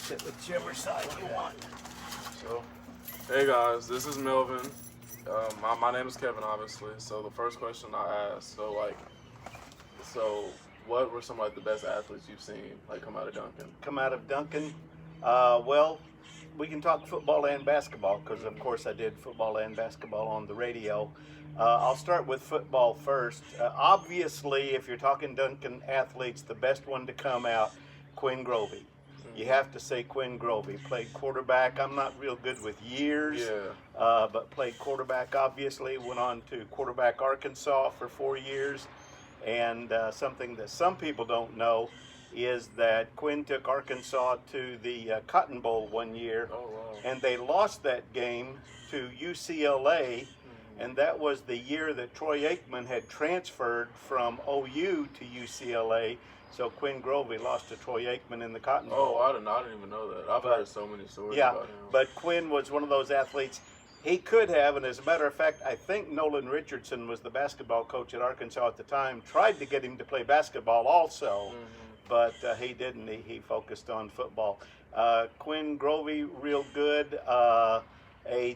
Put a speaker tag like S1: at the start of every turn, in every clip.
S1: Sit whichever side you want.
S2: So, hey guys, this is Melvin. My name is Kevin, obviously. So the first question I asked, so what were some like the best athletes you've seen like come out of Duncan?
S1: Come out of Duncan. Well, we can talk football and basketball because, of course, I did football and basketball on the radio. I'll start with football first. Obviously, if you're talking Duncan athletes, the best one to come out, Quinn Grovey. You have to say Quinn Grovey. Played quarterback. I'm not real good with years, but played quarterback, obviously. Went on to quarterback Arkansas for 4 years. And something that some people don't know is that Quinn took Arkansas to the Cotton Bowl one year, and they lost that game to UCLA, and that was the year that Troy Aikman had transferred from OU to UCLA. So Quinn Grovey lost to Troy Aikman in the Cotton Bowl.
S2: Oh, I didn't even know that. I've heard so many stories about him.
S1: But Quinn was one of those athletes. He could have, and as a matter of fact, I think Nolan Richardson was the basketball coach at Arkansas at the time, tried to get him to play basketball also, but he didn't. He focused on football. Quinn Grovey, real good. A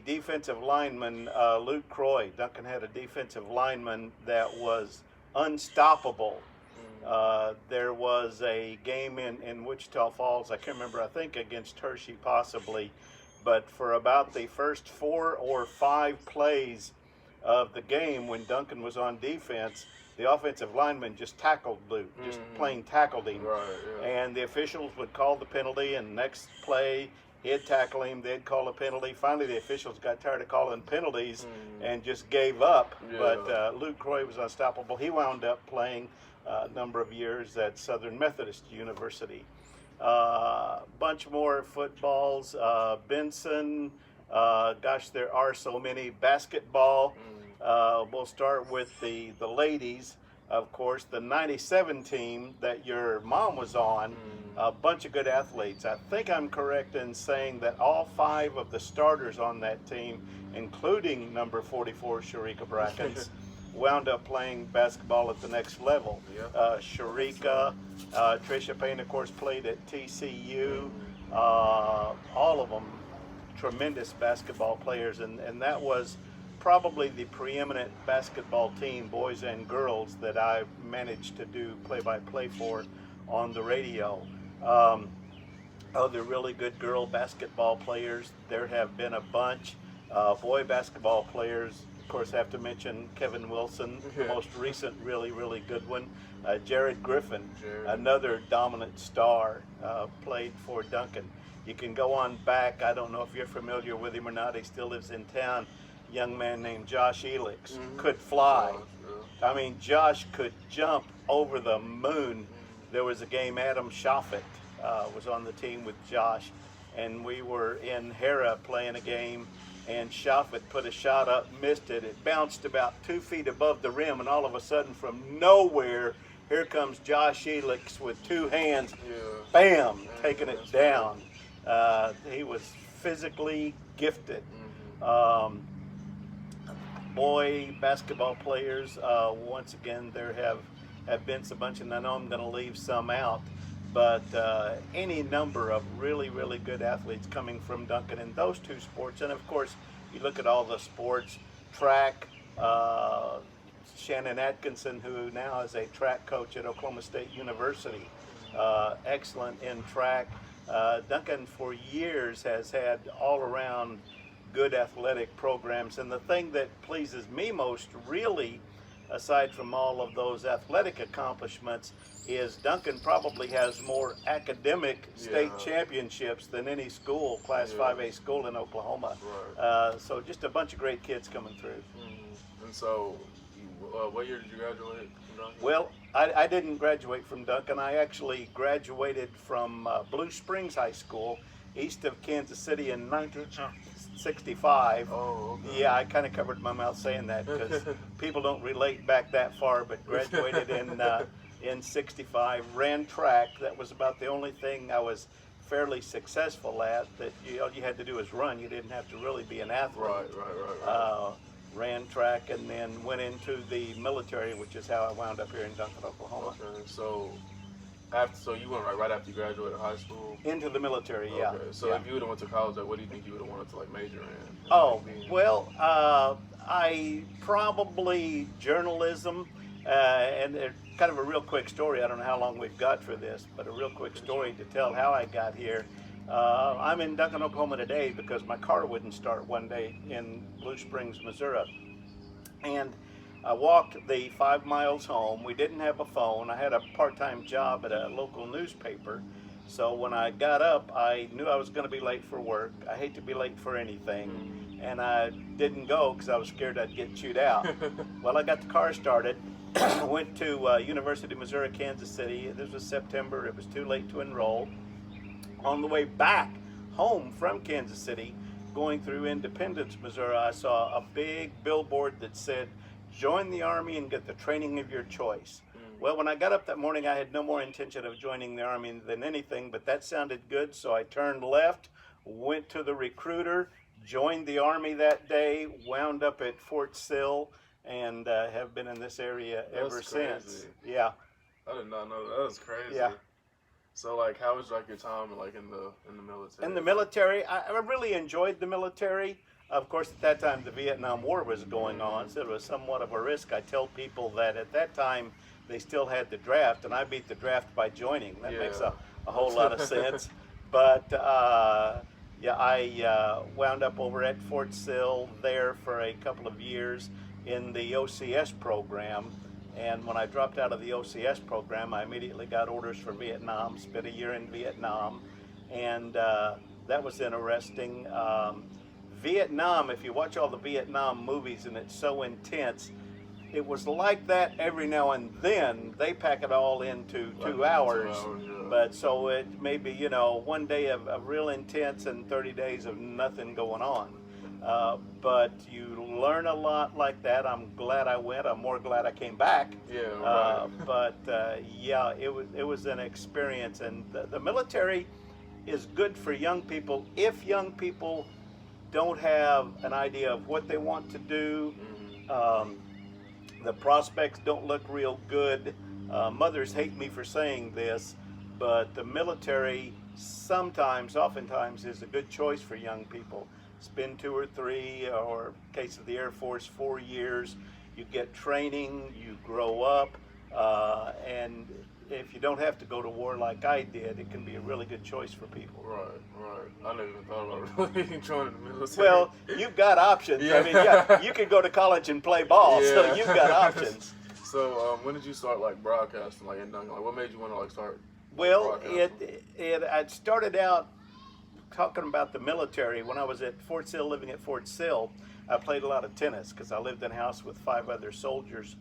S1: defensive lineman, Luke Croy. Duncan had a defensive lineman that was unstoppable. There was a game in Wichita Falls, I can't remember, I think against Hershey possibly, but for about the first 4 or 5 plays of the game when Duncan was on defense, the offensive lineman just tackled Luke, just plain tackled him. And the officials would call the penalty, and next play he'd tackle him, they'd call a penalty. Finally, the officials got tired of calling penalties and just gave up. But Luke Croy was unstoppable. He wound up playing a number of years at Southern Methodist University. Bunch more footballs. Benson, gosh, there are so many. Basketball, we'll start with the ladies. Of course, the 97 team that your mom was on, a bunch of good athletes. I think I'm correct in saying that all 5 of the starters on that team, including number 44, Sharika Brackens, wound up playing basketball at the next level. Sharika, Tricia Payne, of course, played at TCU. All of them tremendous basketball players, and that was probably the preeminent basketball team, boys and girls, that I managed to do play-by-play for on the radio. Other really good girl basketball players, there have been a bunch. Boy basketball players, of course, have to mention Kevin Wilson, the most recent really, really good one. Jared Griffin, another dominant star, played for Duncan. You can go on back, I don't know if you're familiar with him or not, he still lives in town. Young man named Josh Elix, could fly. I mean, Josh could jump over the moon. There was a game, Adam Shoffett was on the team with Josh, and we were in Hera playing a game, and Shoffett put a shot up, missed it. It bounced about 2 feet above the rim, and all of a sudden, from nowhere, here comes Josh Elix with 2 hands, bam, taking it down. He was physically gifted. Boy basketball players, once again, there have been a bunch, and I know I'm going to leave some out, but any number of really, really good athletes coming from Duncan in those 2 sports. And of course, you look at all the sports, track, Shannon Atkinson, who now is a track coach at Oklahoma State University, excellent in track. Duncan for years has had all around good athletic programs, and the thing that pleases me most, really, aside from all of those athletic accomplishments, is Duncan probably has more academic state championships than any school, Class 5A school in Oklahoma. So just a bunch of great kids coming through.
S2: And so, what year did you graduate from Duncan?
S1: Well, I didn't graduate from Duncan. I actually graduated from Blue Springs High School, east of Kansas City in 1965. Yeah, I kind of covered my mouth saying that because people don't relate back that far, but graduated in 65, ran track. That was about the only thing I was fairly successful at, that all you had to do was run. You didn't have to really be an athlete. Ran track and then went into the military, which is how I wound up here in Duncan, Oklahoma.
S2: Okay, so So you went right after you graduated high school?
S1: Into the military, yeah.
S2: Okay. So
S1: yeah.
S2: if you would have went to college, like, what do you think you would have wanted to like major in?
S1: Oh,
S2: Like, being-
S1: well, I probably journalism, and kind of a real quick story. I don't know how long we've got for this, but a real quick story to tell how I got here. I'm in Duncan, Oklahoma today because my car wouldn't start one day in Blue Springs, Missouri. And I walked the 5 miles home. We didn't have a phone. I had a part-time job at a local newspaper. So when I got up, I knew I was going to be late for work. I hate to be late for anything. And I didn't go because I was scared I'd get chewed out. Well, I got the car started. Went to University of Missouri, Kansas City. This was September. It was too late to enroll. On the way back home from Kansas City, going through Independence, Missouri, I saw a big billboard that said, "Join the Army and get the training of your choice." Well, when I got up that morning, I had no more intention of joining the Army than anything, but that sounded good, so I turned left, went to the recruiter, joined the Army that day, wound up at Fort Sill, and have been in this area ever since. Yeah.
S2: I did not know that. That was crazy.
S1: Yeah.
S2: So like, how was like your time like in the military?
S1: In the military, I really enjoyed the military. Of course, at that time, the Vietnam War was going on, so it was somewhat of a risk. I tell people that at that time, they still had the draft, and I beat the draft by joining. That makes a whole lot of sense. But yeah, I wound up over at Fort Sill there for a couple of years in the OCS program. And when I dropped out of the OCS program, I immediately got orders for Vietnam, spent a year in Vietnam, and that was interesting. Vietnam, if you watch all the Vietnam movies and it's so intense, it was like that every now and then. They pack it all into like 2 hours.
S2: 2 hours, yeah.
S1: But so it may be, you know, one day of real intense and 30 days of nothing going on. But you learn a lot like that. I'm glad I went. I'm more glad I came back.
S2: Yeah, right.
S1: But yeah, it was an experience. And the military is good for young people if young people don't have an idea of what they want to do. The prospects don't look real good. Mothers hate me for saying this, but the military sometimes, oftentimes, is a good choice for young people. Spend 2 or 3, or in case of the Air Force, 4 years. You get training, you grow up, and if you don't have to go to war like I did, it can be a really good choice for people.
S2: Right. I never even thought about really joining the military.
S1: Well, you've got options. I mean, yeah, you could go to college and play ball, so you've got options.
S2: So, when did you start like broadcasting, like in Duncan? Like, what made you want to like start?
S1: Well, I started out talking about the military when I was at Fort Sill, living at Fort Sill. I played a lot of tennis because I lived in a house with 5 other soldiers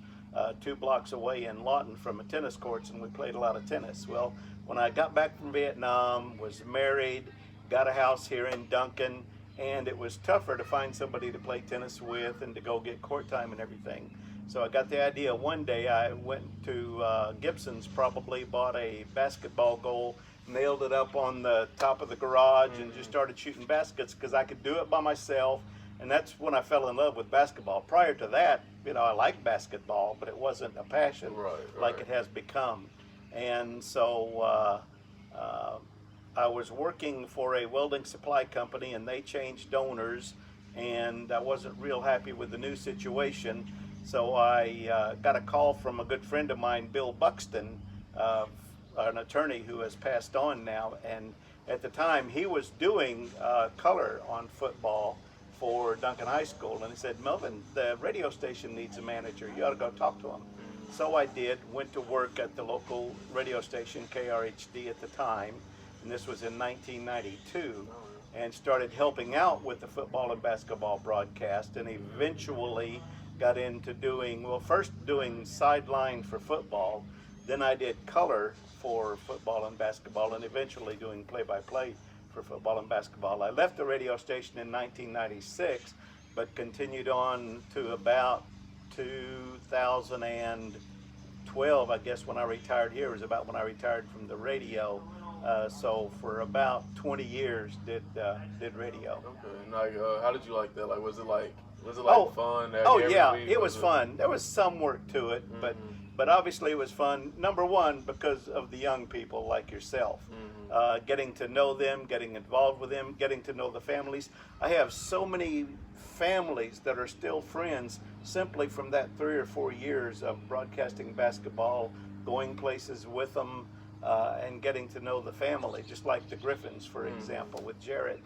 S1: 2 blocks away in Lawton from a tennis courts, and we played a lot of tennis. Well, when I got back from Vietnam, was married, got a house here in Duncan, and it was tougher to find somebody to play tennis with and to go get court time and everything. So I got the idea one day. I went to Gibson's, probably bought a basketball goal, nailed it up on the top of the garage, and just started shooting baskets because I could do it by myself. And that's when I fell in love with basketball. Prior to that, you know, I liked basketball, but it wasn't a passion like it has become. And so I was working for a welding supply company, and they changed owners, and I wasn't real happy with the new situation. So I got a call from a good friend of mine, Bill Buxton, an attorney who has passed on now. And at the time, he was doing color on football for Duncan High School, and he said, "Melvin, the radio station needs a manager. You ought to go talk to him." So I did, went to work at the local radio station, KRHD at the time, and this was in 1992, and started helping out with the football and basketball broadcast, and eventually got into doing, well, first doing sideline for football, then I did color for football and basketball, and eventually doing play-by-play for football and basketball. I left the radio station in 1996, but continued on to about 2012, I guess, when I retired here. Was about when I retired from the radio. So for about 20 years did radio.
S2: Okay, and like, how did you like that? Like, was it like fun?
S1: Oh yeah, it was fun. There was some work to it, but But obviously it was fun, number one, because of the young people like yourself. Getting to know them, getting involved with them, getting to know the families. I have so many families that are still friends simply from that 3 or 4 years of broadcasting basketball, going places with them, and getting to know the family, just like the Griffins, for example, with Jared.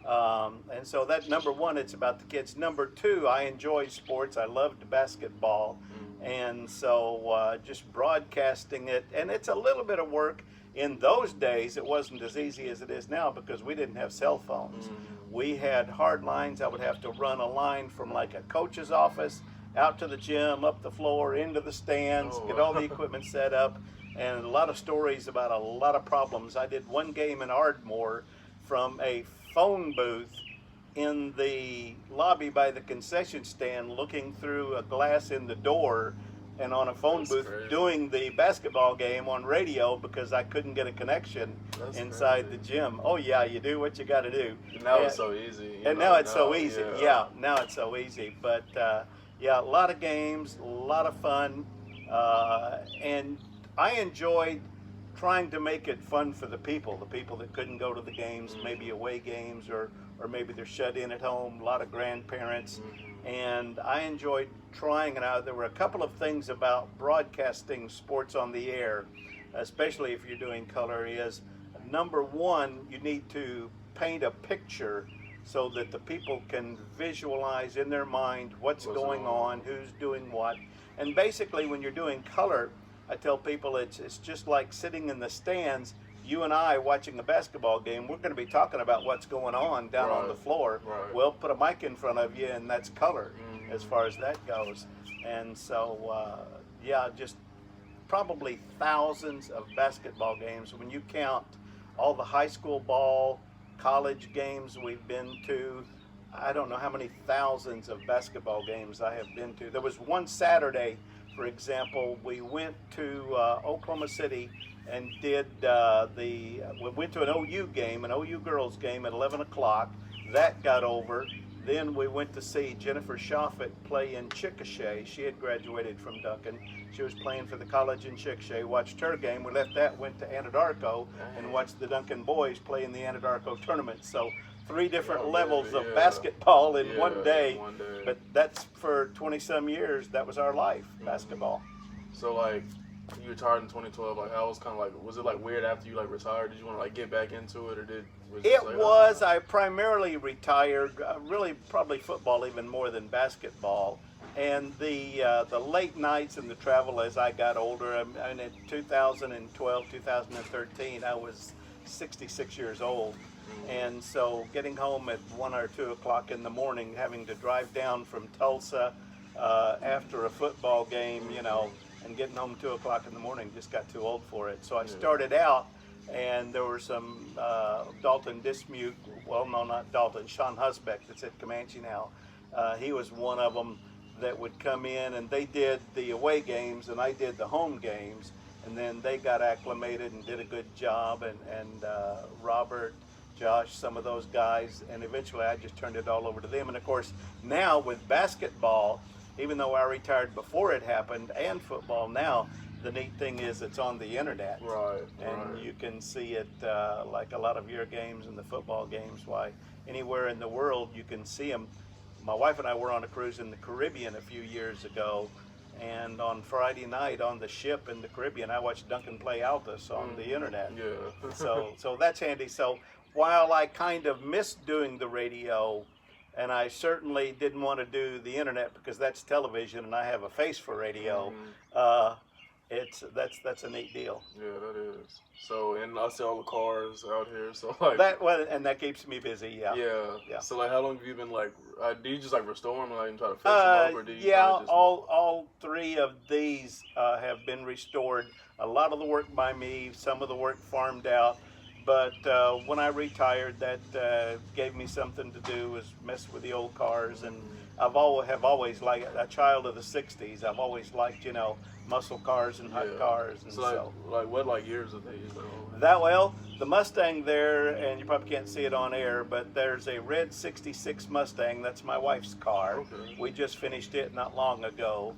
S1: And so that, number one, it's about the kids. Number two, I enjoy sports. I loved basketball. And so just broadcasting it, and it's a little bit of work. In those days, it wasn't as easy as it is now because we didn't have cell phones. We had hard lines. I would have to run a line from like a coach's office out to the gym, up the floor, into the stands, get all the equipment set up, and a lot of stories about a lot of problems. I did one game in Ardmore from a phone booth in the lobby by the concession stand, looking through a glass in the door, and on a phone booth doing the basketball game on radio because I couldn't get a connection inside the gym. Oh yeah, you do what you got to do.
S2: Now it's so easy.
S1: And now it's so easy. Yeah, now it's so easy. But yeah, a lot of games, a lot of fun, and I enjoyed trying to make it fun for the people that couldn't go to the games, maybe away games, or maybe they're shut in at home, a lot of grandparents. And I enjoyed trying it out. There were a couple of things about broadcasting sports on the air, especially if you're doing color, is number one, you need to paint a picture so that the people can visualize in their mind what's going on, who's doing what. And basically when you're doing color, I tell people it's just like sitting in the stands. You and I watching a basketball game, we're going to be talking about what's going on down on the floor. We'll put a mic in front of you, and that's color as far as that goes. And so, yeah, just probably thousands of basketball games. When you count all the high school ball, college games we've been to, I don't know how many thousands of basketball games I have been to. There was one Saturday, for example, we went to Oklahoma City and did we went to an OU game, an OU girls game at 11 o'clock. That got over. Then we went to see Jennifer Shoffett play in Chickasha. She had graduated from Duncan. She was playing for the college in Chickasha. Watched her game. We left that, went to Anadarko, and watched the Duncan boys play in the Anadarko tournament. So 3 different levels of basketball in one day. But that's for 20-some years. That was our life, basketball.
S2: So like, you retired in 2012. Like, how was kind of like, was it like weird after you like retired? Did you want to like get back into it, or
S1: I primarily retired, really probably football even more than basketball. And the late nights and the travel as I got older, and in 2012, 2013, I was 66 years old. And so getting home at 1 or 2 o'clock in the morning, having to drive down from Tulsa after a football game, you know, and getting home 2 o'clock in the morning just got too old for it. So I started out, and there were some Dalton Dismute, well, no, not Dalton, Sean Husbeck that's at Comanche now. He was one of them that would come in, and they did the away games, and I did the home games, and then they got acclimated and did a good job, and Robert, Josh, some of those guys, and eventually I just turned it all over to them. And of course, now with basketball, even though I retired before it happened, and football now, the neat thing is it's on the internet. And you can see it like a lot of your games and the football games, why anywhere in the world you can see them. My wife and I were on a cruise in the Caribbean a few years ago, and on Friday night on the ship in the Caribbean, I watched Duncan play Altus on the internet. So that's handy. So while I kind of missed doing the radio, and I certainly didn't want to do the internet because that's television and I have a face for radio, that's a neat deal.
S2: Yeah, that is. So, and I see all the cars out here, so like
S1: and that keeps me busy. Yeah.
S2: So like, how long have you been like? Do you just like restore them, like, and try to fix them up, or do you?
S1: All 3 of these have been restored. A lot of the work by me, some of the work farmed out. But when I retired, that gave me something to do, was mess with the old cars. And have always, like a child of the 60s, I've always liked, you know, muscle cars and hot cars. And
S2: so like what like years are these?
S1: The Mustang there, and you probably can't see it on air, but there's a red 66 Mustang. That's my wife's car. We just finished it not long ago.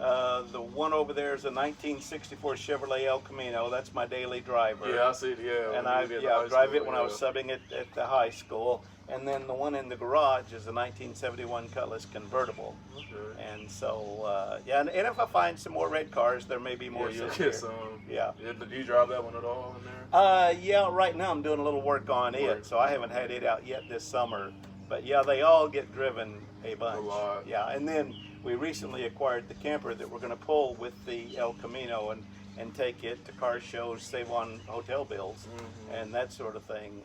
S1: The one over there is a 1964 Chevrolet El Camino. That's my daily driver.
S2: Yeah, I see it. Yeah,
S1: And I drive it when I was subbing it at the high school. And then the one in the garage is a 1971 Cutlass convertible.
S2: Okay.
S1: And so, and if I find some more red cars, there may be more.
S2: Yeah, you'll
S1: sitting
S2: get
S1: here.
S2: some.
S1: Yeah.
S2: Do you drive that one at all in there?
S1: Yeah, right now I'm doing a little work on it, so I haven't had it out yet this summer. But yeah, they all get driven a bunch.
S2: A lot.
S1: Yeah, and then we recently acquired the camper that we're going to pull with the El Camino and take it to car shows, save on hotel bills, and that sort of thing.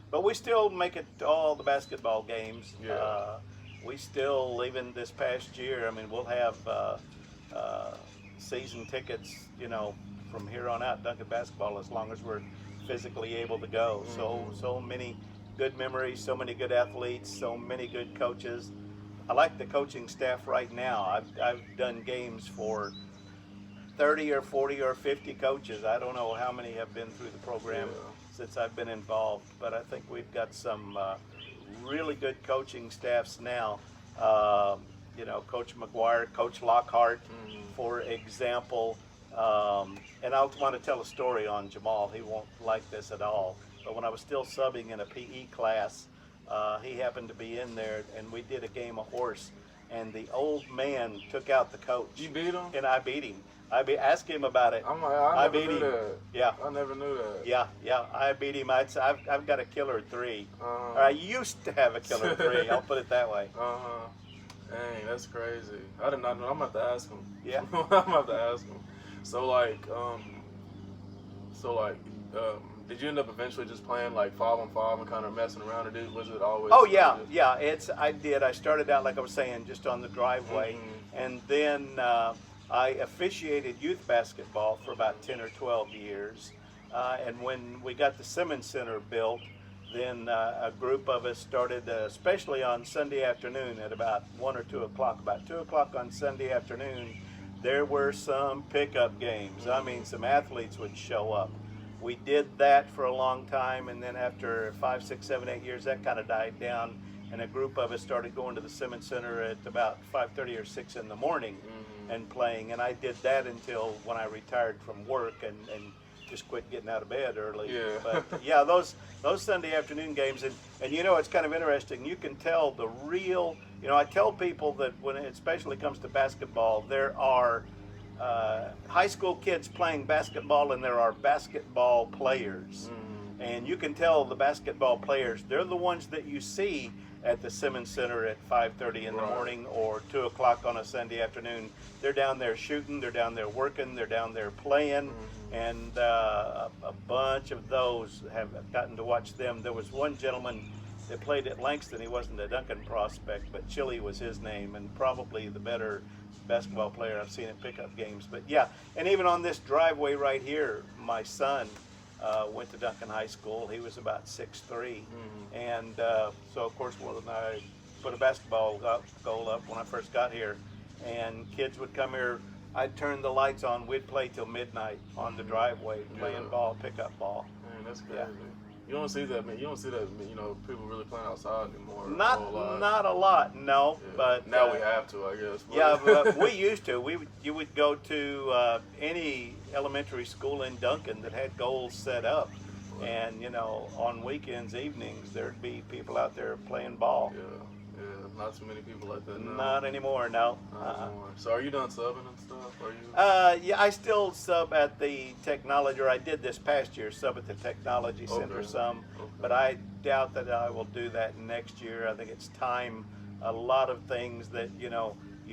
S1: But we still make it to all the basketball games.
S2: Yeah.
S1: We still, even this past year, I mean, we'll have season tickets, from here on out, Duncan basketball, as long as we're physically able to go. So many good memories, so many good athletes, so many good coaches. I like the coaching staff right now. I've done games for 30 or 40 or 50 coaches. I don't know how many have been through the program since I've been involved, but I think we've got some really good coaching staffs now. Coach McGuire, Coach Lockhart, for example. And I want to tell a story on Jamal. He won't like this at all. But when I was still subbing in a PE class, he happened to be in there, and we did a game of horse. And the old man took out the coach.
S2: You beat him?
S1: And I beat him. Ask him about it.
S2: I never knew that.
S1: Yeah.
S2: I never knew that.
S1: Yeah. I beat him. I've got a killer 3. Or I used to have a killer 3. I'll put it that way.
S2: Dang, that's crazy. I did not know. I'm about to ask him.
S1: Yeah.
S2: I'm about to ask him. So did you end up eventually just playing like 5-on-5 and kind of messing around, or was it always?
S1: Oh yeah. I did. I started out, like I was saying, just on the driveway, and then I officiated youth basketball for about 10 or 12 years. And when we got the Simmons Center built, then a group of us started, especially on Sunday afternoon at about 1 or 2 o'clock. About 2 o'clock on Sunday afternoon, there were some pickup games. I mean, some athletes would show up. We did that for a long time, and then after 5, 6, 7, 8 years, that kind of died down, and a group of us started going to the Simmons Center at about 5:30 or 6 in the morning and playing. And I did that until when I retired from work and just quit getting out of bed early.
S2: Yeah.
S1: But yeah, those Sunday afternoon games, and it's kind of interesting. You can tell the real. I tell people that when it especially comes to basketball, there are high school kids playing basketball, and there are basketball players. And you can tell the basketball players, they're the ones that you see at the Simmons Center at 5:30 in the morning or 2 o'clock on a Sunday afternoon. They're down there shooting, they're down there working, they're down there playing, and a bunch of those have gotten to watch them. There was one gentleman that played at Langston. He wasn't a Duncan prospect, but Chili was his name, and probably the better basketball player I've seen at pickup games. But yeah, and even on this driveway right here, my son went to Duncan High School. He was about 6'3", and so of course when I put a basketball goal up when I first got here, and kids would come here, I'd turn the lights on, we'd play till midnight on the driveway playing ball, pickup ball.
S2: Man, that's crazy.
S1: Yeah.
S2: You don't see that, man. You don't see that, people really playing outside anymore.
S1: Not a lot, no.
S2: Yeah.
S1: But
S2: now we have to, I guess. But.
S1: Yeah, but we used to. You would go to any elementary school in Duncan that had goals set up, and on weekends, evenings, there'd be people out there playing ball.
S2: Yeah. Not too many people like that now.
S1: Not anymore, no.
S2: Not anymore. So are you done subbing and stuff? Are you?
S1: Yeah, I still sub at the technology, or I did this past year, sub at the technology center some, but I doubt that I will do that next year. I think it's time. A lot of things that you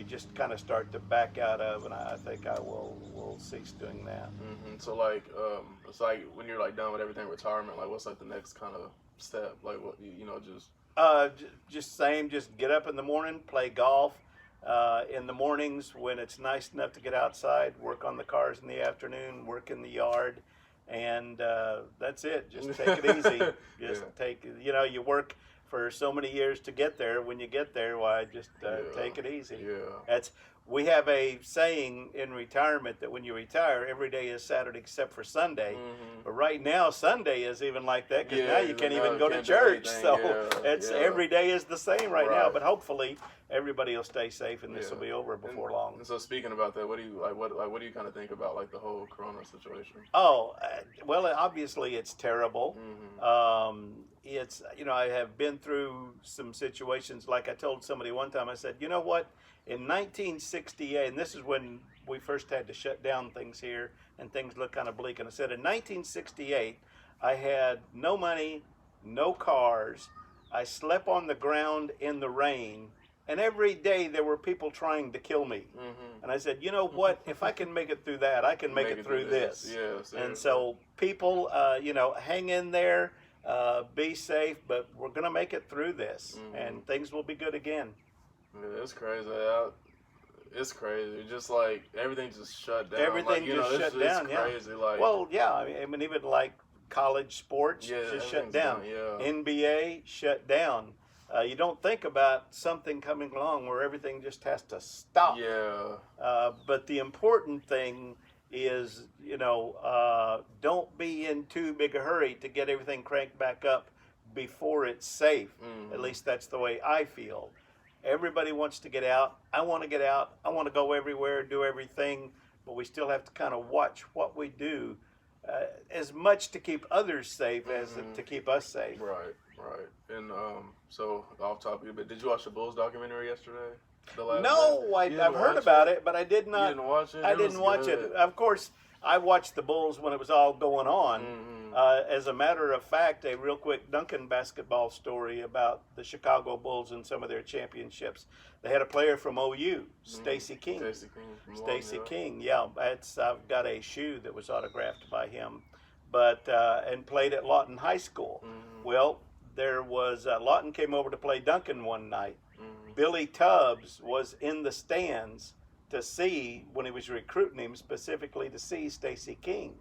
S1: just kind of start to back out of, and I think I will cease doing that.
S2: So it's like when you're like done with everything, retirement, like what's like the next kind of step? Like what just.
S1: Just get up in the morning, play golf. In the mornings when it's nice enough to get outside, work on the cars in the afternoon, work in the yard, and that's it. Just take it easy. You work for so many years to get there. When you get there, why just take it easy.
S2: Yeah.
S1: We have a saying in retirement that when you retire, every day is Saturday except for Sunday. But right now, Sunday is even like that because now you can't even go to church. So every day is the same right now. But hopefully, everybody will stay safe, and this will be over before long.
S2: And so, speaking about that, what do you kind of think about like the whole Corona situation?
S1: Oh, well, obviously it's terrible. It's, I have been through some situations. Like I told somebody one time, I said, you know what? In 1968, and this is when we first had to shut down things here, and things looked kind of bleak. And I said, in 1968, I had no money, no cars. I slept on the ground in the rain. And every day there were people trying to kill me. And I said, you know what? If I can make it through that, I can make it through this.
S2: Yes.
S1: And so people, hang in there, be safe, but we're going to make it through this, and things will be good again.
S2: Yeah, it's crazy. It's crazy. Just like everything just shut down.
S1: Everything shut down.
S2: Crazy. Like,
S1: well, yeah. I mean, even like college sports just shut down. NBA shut down. You don't think about something coming along where everything just has to stop. But the important thing is, don't be in too big a hurry to get everything cranked back up before it's safe. At least that's the way I feel. Everybody wants to get out. I want to get out. I want to go everywhere, do everything, but we still have to kind of watch what we do, as much to keep others safe as to keep us safe.
S2: Right. And so off topic, but did you watch the Bulls documentary yesterday?
S1: No, I've heard about it, but I did not.
S2: You didn't watch it?
S1: I didn't watch it. Of course, I watched the Bulls when it was all going on. As a matter of fact, a real quick Duncan basketball story about the Chicago Bulls and some of their championships. They had a player from OU, Stacey King. Stacey King, yeah. I've got a shoe that was autographed by him, but and played at Lawton High School. Well, there was Lawton came over to play Duncan one night. Billy Tubbs was in the stands to see, when he was recruiting him, specifically to see Stacey King.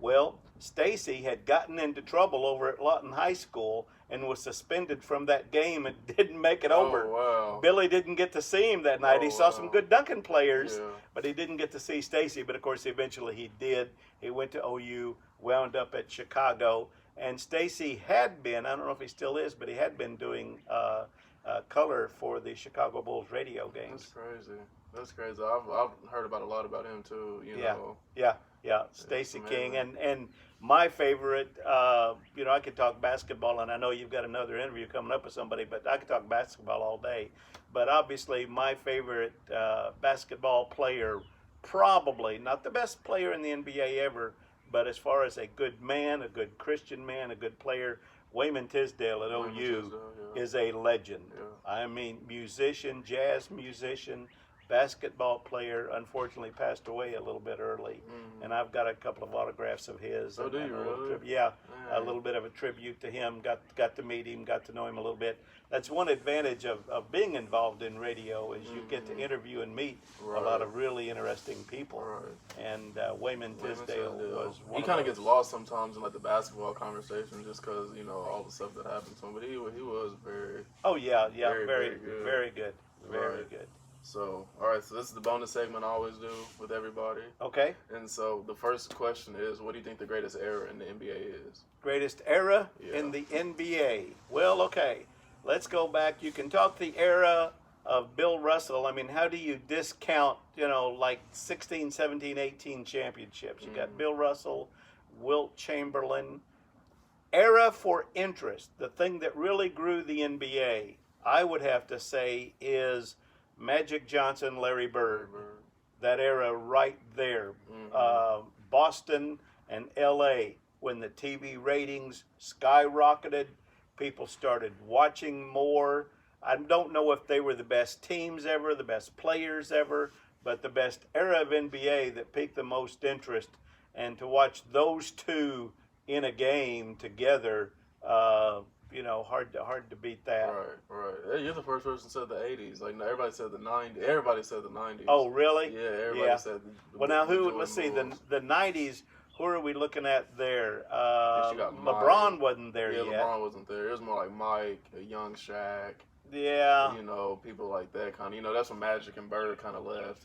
S1: Well, Stacey had gotten into trouble over at Lawton High School and was suspended from that game and didn't make it over.
S2: Wow.
S1: Billy didn't get to see him that night. He saw some good Duncan players, but he didn't get to see Stacey. But of course, eventually he did. He went to OU, wound up at Chicago, and Stacey had been, I don't know if he still is, but he had been doing color for the Chicago Bulls radio games.
S2: That's crazy. I've heard about a lot about him too.
S1: Yeah. Stacey King, and my favorite. I could talk basketball, and I know you've got another interview coming up with somebody, but I could talk basketball all day. But obviously, my favorite basketball player, probably not the best player in the NBA ever, but as far as a good man, a good Christian man, a good player, Wayman Tisdale at OU is a legend. I mean, musician, jazz musician, basketball player, unfortunately passed away a little bit early. And I've got a couple of autographs of his.
S2: Oh, do you really?
S1: A little bit of a tribute to him. Got to meet him, got to know him a little bit. That's one advantage of being involved in radio, is you get to interview and meet a lot of really interesting people. And Wayman Tisdale was one.
S2: He kind of gets lost sometimes in like the basketball conversation just because all the stuff that happened to him. But he was very.
S1: Oh yeah, very good. Very good.
S2: So, all right, so this is the bonus segment I always do with everybody.
S1: Okay.
S2: And so the first question is, what do you think the greatest era in the NBA is?
S1: Greatest era in the NBA? Well, okay. Let's go back. You can talk the era of Bill Russell. I mean, how do you discount, like 16, 17, 18 championships? You got Bill Russell, Wilt Chamberlain. Era for interest, the thing that really grew the NBA, I would have to say, is Magic Johnson, Larry Bird. That era right there. Boston and LA, when the TV ratings skyrocketed, people started watching more. I don't know if they were the best teams ever, the best players ever, but the best era of NBA that piqued the most interest. And to watch those two in a game together, hard to beat that.
S2: Right. Hey, you're the first person who said the 80s. Like, everybody said the 90s. Everybody said the 90s.
S1: Oh, really?
S2: Yeah, everybody said
S1: well, now let's see, the 90s, who are we looking at there?
S2: You got
S1: LeBron wasn't there yet.
S2: Yeah, LeBron wasn't there. It was more like Mike, a young Shaq.
S1: Yeah.
S2: People like that kind of. That's when Magic and Bird kind of left.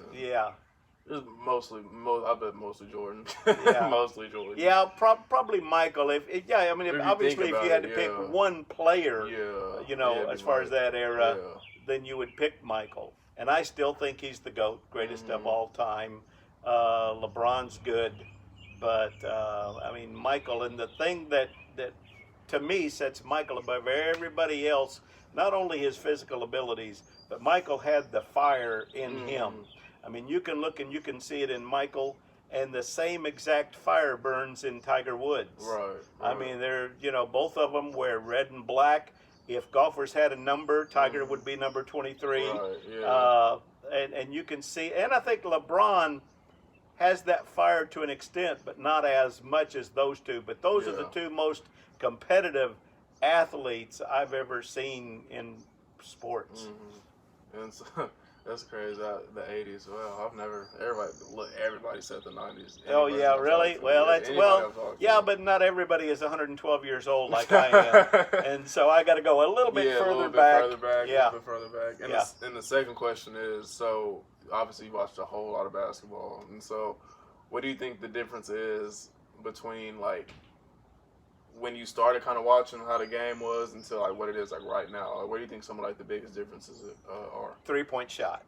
S2: Just I bet mostly Jordan.
S1: Yeah.
S2: Mostly Jordan.
S1: Yeah, probably Michael. I mean,
S2: If you
S1: obviously,
S2: think
S1: if you
S2: about
S1: had to
S2: it,
S1: pick
S2: yeah.
S1: one player,
S2: Yeah.
S1: as far as that era,
S2: Yeah.
S1: then you would pick Michael. And I still think he's the GOAT, greatest of all time. LeBron's good, but I mean, Michael. And the thing that to me sets Michael above everybody else, not only his physical abilities, but Michael had the fire in him. I mean, you can look and you can see it in Michael, and the same exact fire burns in Tiger Woods.
S2: Right.
S1: I mean, they're, both of them wear red and black. If golfers had a number, Tiger would be number 23.
S2: Right, yeah.
S1: And you can see, and I think LeBron has that fire to an extent, but not as much as those two. But those are the two most competitive athletes I've ever seen in sports.
S2: And so, that's crazy. The '80s. Well, everybody said the '90s.
S1: Oh yeah, really? Well, but not everybody is 112 years old like I am, and so I got to go a little bit further back.
S2: Yeah, a little bit further back. And the second question is, so obviously you watched a whole lot of basketball, and so what do you think the difference is between like when you started kind of watching how the game was until like what it is like right now? Like, what do you think some of like the biggest differences are?
S1: 3-point shot.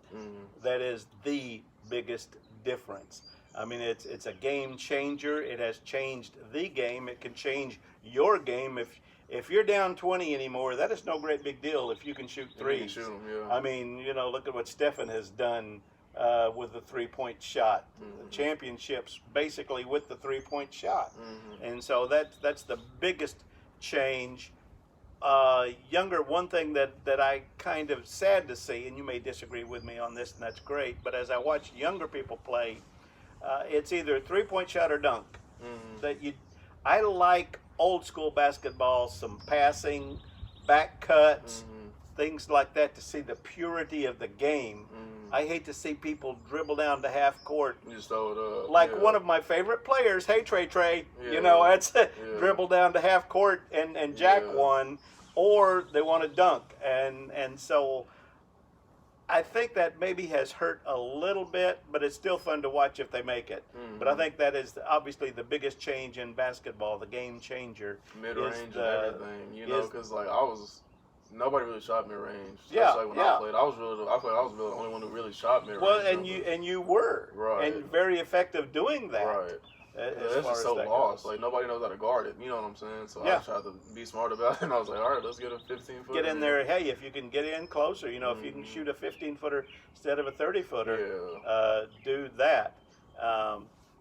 S1: That is the biggest difference. I mean, it's a game changer. It has changed the game. It can change your game. If you're down 20 anymore, that is no great big deal if you can shoot threes.
S2: You can shoot them, yeah.
S1: I mean, look at what Stephen has done with the 3-point shot. The championships basically with the 3-point shot. And so that's the biggest change. One thing that I kind of sad to see, and you may disagree with me on this, and that's great, but as I watch younger people play, it's either 3-point shot or dunk. I like old school basketball, some passing, back cuts, things like that to see the purity of the game. I hate to see people dribble down to half court.
S2: You just throw it up.
S1: Like one of my favorite players, hey Trey, that's dribble down to half court and jack one, or they want to dunk. And so I think that maybe has hurt a little bit, but it's still fun to watch if they make it. But I think that is obviously the biggest change in basketball, the game changer.
S2: Mid-range and everything, because like nobody really shot mid-range.
S1: Yeah,
S2: like when I played, I feel like I was really the only one who really shot mid-range.
S1: Well, and you were.
S2: Right.
S1: And very effective doing that.
S2: Right. It's just so lost. Like, nobody knows how to guard it. You know what I'm saying? So I tried to be smart about it, and I was like, all right, let's get a 15-footer.
S1: Get in there. Hey, if you can get in closer, if you can shoot a 15-footer instead of a 30-footer, do that.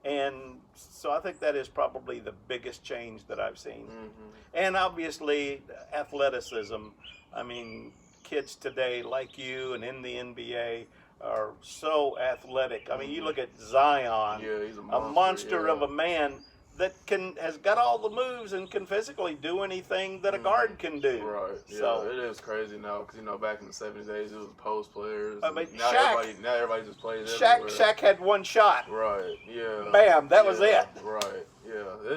S1: And so I think that is probably the biggest change that I've seen. And obviously, athleticism. I mean, kids today like you and in the NBA are so athletic. I mean, you look at Zion,
S2: he's
S1: a monster of a man that has got all the moves and can physically do anything that a guard can do.
S2: Right. Yeah,
S1: so,
S2: it is crazy now because back in the '70s days it was post players.
S1: I mean,
S2: now everybody just plays everywhere.
S1: Shaq had one shot.
S2: Right. Yeah.
S1: Bam. That was it.
S2: Right. Yeah.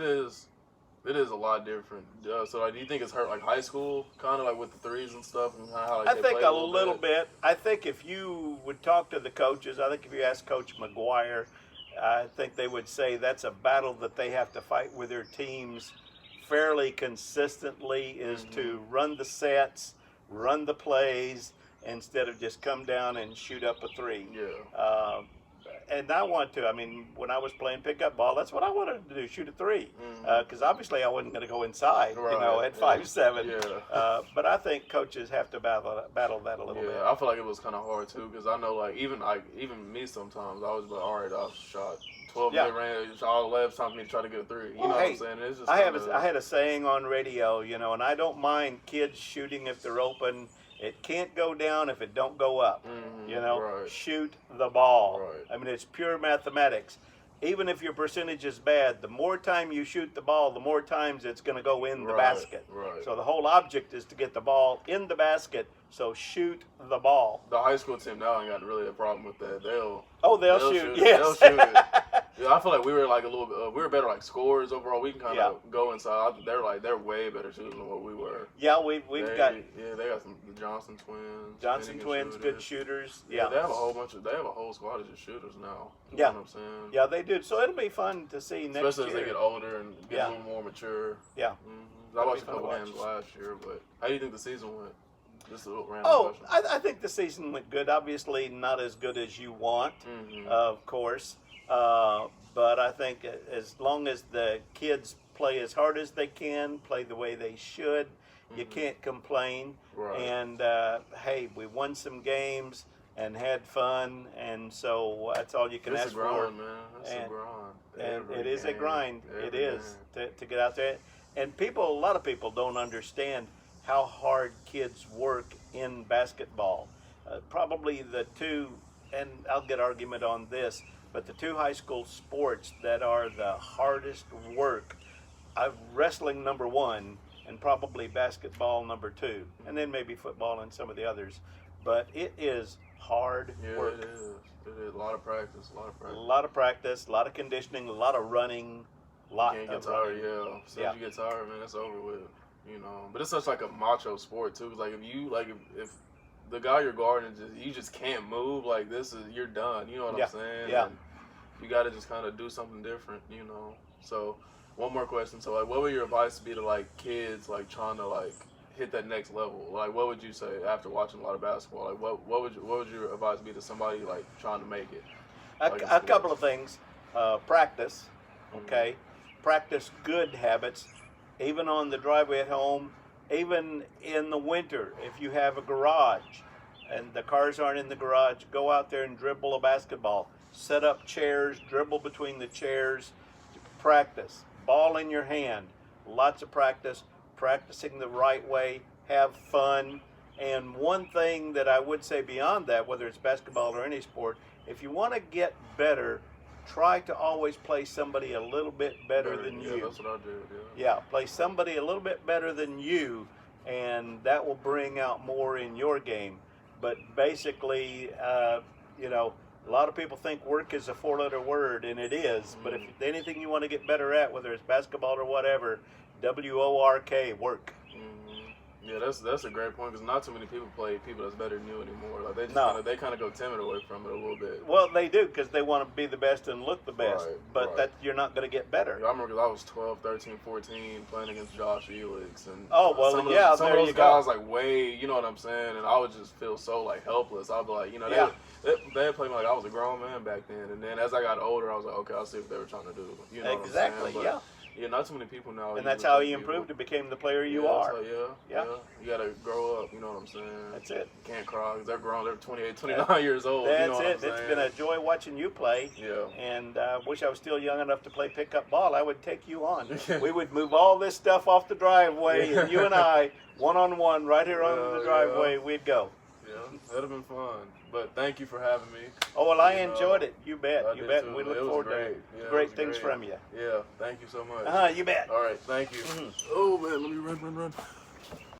S2: It is a lot different. So, like, do you think it's hurt like high school, kind of like with the threes and stuff, and how
S1: I think a little bit. I think if you would talk to the coaches, I think if you ask Coach McGuire, I think they would say that's a battle that they have to fight with their teams fairly consistently, is to run the sets, run the plays, instead of just come down and shoot up a three.
S2: Yeah.
S1: And I want to. I mean, when I was playing pickup ball, that's what I wanted to do, shoot a three. Because obviously I wasn't going to go inside, at 5'7".
S2: Yeah.
S1: But I think coaches have to battle that a little bit.
S2: Yeah, I feel like it was kind of hard too, because I know like even me sometimes I was like, all right, I've shot 12 mid-range, all 11 times me to try to get a three. You know what I'm saying? It's just
S1: I had a saying on radio, and I don't mind kids shooting if they're open. It can't go down if it don't go up. Shoot the ball.
S2: Right.
S1: I mean, it's pure mathematics. Even if your percentage is bad, the more time you shoot the ball, the more times it's going to go in the basket.
S2: Right.
S1: So the whole object is to get the ball in the basket. So shoot the ball.
S2: The high school team now ain't got really a problem with that. They'll
S1: shoot. Yes.
S2: They'll shoot it. Yeah, I feel like we were like a little bit. We were better like scorers overall. We can kind of
S1: Yeah.
S2: go inside. They're way better shooters than what we were.
S1: Yeah, we've got
S2: they got the Johnson twins.
S1: Johnson twins, good shooters.
S2: Yeah, they have a whole squad of just shooters now. You
S1: Yeah.
S2: know what I'm saying?
S1: Yeah, they do. So it'll be fun to see next
S2: Especially
S1: year.
S2: as they get older and get
S1: Yeah.
S2: a little more mature.
S1: Yeah.
S2: Mm-hmm. I watched a couple games last year, but how do you think the season went? Just a little random
S1: Oh,
S2: question.
S1: I think the season went good. Obviously, not as good as you want,
S2: Mm-hmm.
S1: of course. But I think as long as the kids play as hard as they can, play the way they should, you can't complain.
S2: Right.
S1: And hey, we won some games and had fun, and so that's all you can
S2: It's
S1: ask
S2: a grind,
S1: for.
S2: man. It's a grind.
S1: And
S2: Every
S1: it is a
S2: game,
S1: grind. It
S2: every
S1: is
S2: game.
S1: to get out there. And a lot of people don't understand how hard kids work in basketball. Probably the two, and I'll get argument on this, but the two high school sports that are the hardest work, wrestling number one, and probably basketball number two, and then maybe football and some of the others. But it is hard work.
S2: It is. It is a lot of practice. A lot of practice.
S1: A lot of practice, a lot of conditioning, a lot of running.
S2: You can't get tired, yeah. As soon as you get tired, man, it's over with. You know, but it's such like a macho sport too. Like if the guy you're guarding you just can't move, like you're done. You know what I'm saying?
S1: Yeah.
S2: And you got to just kind of do something different. You know. So one more question. So like, what would your advice be to like kids like trying to like hit that next level? Like, what would you say after watching a lot of basketball? Like, what would your advice be to somebody like trying to make it?
S1: A couple of things. Practice. Okay. Practice good habits. Even on the driveway at home, even in the winter, if you have a garage and the cars aren't in the garage, go out there and dribble a basketball. Set up chairs, dribble between the chairs, practice. Ball in your hand, lots of practice, practicing the right way, have fun. And one thing that I would say beyond that, whether it's basketball or any sport, if you want to get better, try to always play somebody a little bit better than you.
S2: That's what I do.
S1: Yeah, play somebody a little bit better than you, and that will bring out more in your game. But basically, you know, a lot of people think work is a four-letter word, and it is. But if anything you want to get better at, whether it's basketball or whatever, W-O-R-K, work.
S2: Yeah, that's a great point because not too many people play people that's better than you anymore. Like they kind of go timid away from it a little bit.
S1: Well, they do because they want to be the best and look the best.
S2: Right,
S1: but that you're not going to get better.
S2: I remember 'cause I was 12, 13, 14 playing against Josh Elix and
S1: some
S2: of those guys like way, you know what I'm saying, and I would just feel so like helpless. I'd be like, you know, they played me like I was a grown man back then, and then as I got older, I was like, okay, I'll see what they were trying to do. You know
S1: exactly,
S2: what I'm saying?
S1: yeah.
S2: Yeah, not too many people now.
S1: And that's how he improved and became the player you are.
S2: Yeah. You got to grow up, you know what I'm saying?
S1: That's it.
S2: You can't cry because they're grown. They're 28, 29 years old.
S1: That's
S2: you know what
S1: it.
S2: I'm saying?
S1: It's been a joy watching you play.
S2: Yeah.
S1: And I wish I was still young enough to play pickup ball. I would take you on. We would move all this stuff off the driveway, and you and I, one-on-one, right here on the driveway, we'd go.
S2: Yeah, that'd have been fun. But thank you for having me.
S1: Oh, well, I enjoyed it. You bet.
S2: I
S1: You
S2: did
S1: bet.
S2: too.
S1: We look
S2: It was
S1: forward
S2: great.
S1: to great things from you.
S2: Yeah, thank you so much.
S1: You bet.
S2: All right, thank you. Oh, man, let me run.